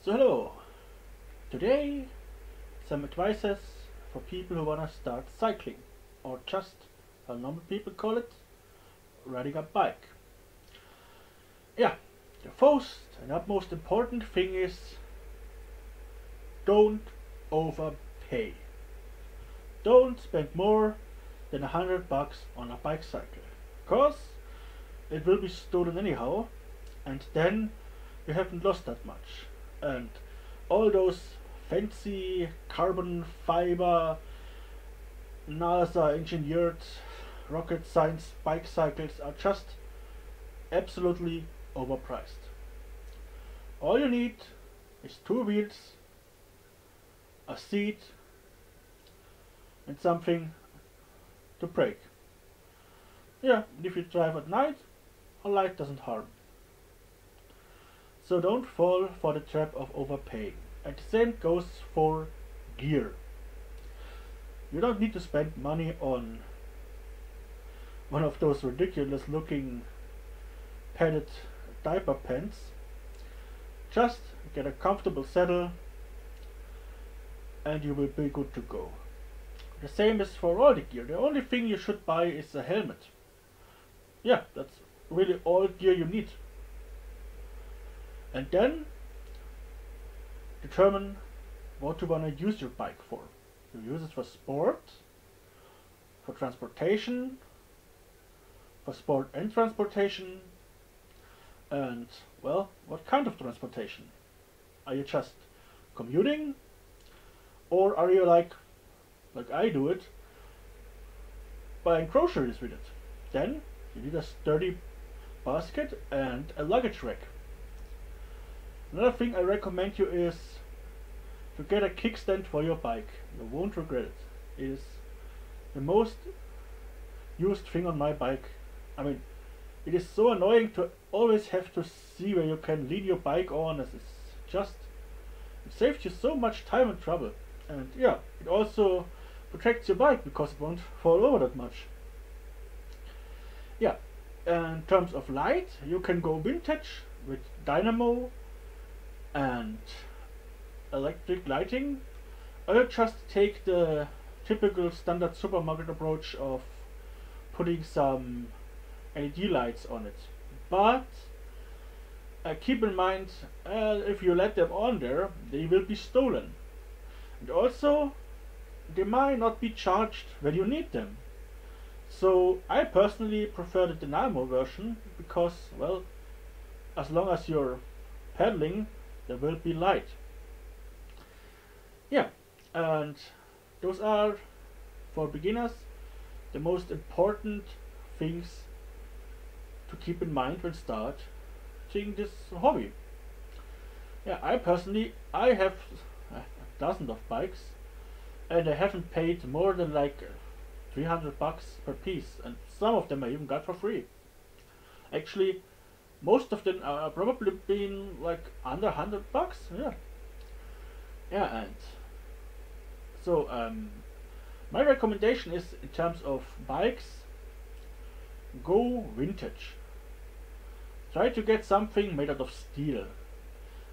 So hello, today some advices for people who wanna start cycling or just, how normal people call it, riding a bike. Yeah, the first and utmost important thing is don't overpay. Don't spend more than $100 on a bicycle, cause it will be stolen anyhow, and then you haven't lost that much. And all those fancy carbon fiber NASA engineered rocket science bike cycles are just absolutely overpriced. All you need is two wheels, a seat, and something to brake. Yeah, and if you drive at night, a light doesn't harm. So don't fall for the trap of overpaying. And the same goes for gear. You don't need to spend money on one of those ridiculous looking padded diaper pants. Just get a comfortable saddle and you will be good to go. The same is for all the gear. The only thing you should buy is a helmet. Yeah, that's really all gear you need. And then determine what you want to use your bike for. You use it for sport, for transportation, for sport and transportation, and well, what kind of transportation? Are you just commuting, or are you like I do it, buying groceries with it? Then you need a sturdy basket and a luggage rack. Another thing I recommend you is to get a kickstand for your bike. You won't regret it. It is the most used thing on my bike. I mean, it is so annoying to always have to see where you can lean your bike on. It saves you so much time and trouble. And yeah, it also protects your bike because it won't fall over that much. Yeah, in terms of light, you can go vintage with dynamo and electric lighting, or just take the typical standard supermarket approach of putting some LED lights on it. But keep in mind, if you let them on there, they will be stolen. And also, they might not be charged when you need them. So I personally prefer the dynamo version because, well, as long as you're pedaling, there will be light. Yeah, and those are, for beginners, the most important things to keep in mind when starting this hobby. Yeah, I personally, I have dozens of bikes and I haven't paid more than like $300 per piece, and some of them I even got for free. Actually, most of them are probably been like under $100. Yeah, and so my recommendation is, in terms of bikes, go vintage. Try to get something made out of steel.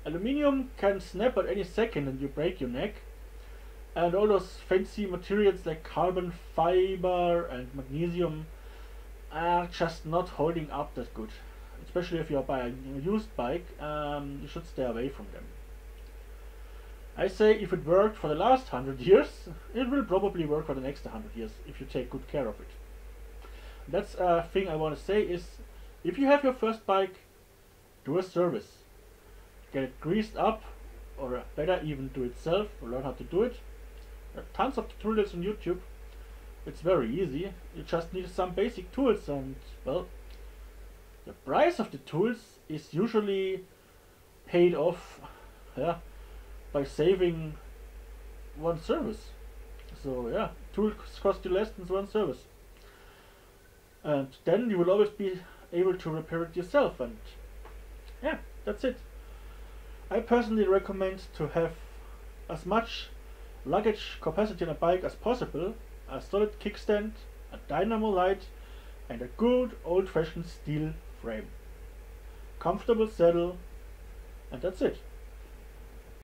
Aluminium can snap at any second and you break your neck. And all those fancy materials like carbon fiber and magnesium are just not holding up that good. Especially if you're buying a used bike, you should stay away from them. I say if it worked for the last 100 years, it will probably work for the next 100 years if you take good care of it. That's a thing I want to say is, if you have your first bike, do a service. Get it greased up, or better, even do it self, or learn how to do it. There are tons of tutorials on YouTube. It's very easy. You just need some basic tools, and well, the price of the tools is usually paid off, yeah, by saving one service. So yeah, tools cost you less than one service, and then you will always be able to repair it yourself. And yeah, that's it. I personally recommend to have as much luggage capacity on a bike as possible, a solid kickstand, a dynamo light, and a good old-fashioned steel frame. Comfortable saddle, and that's it.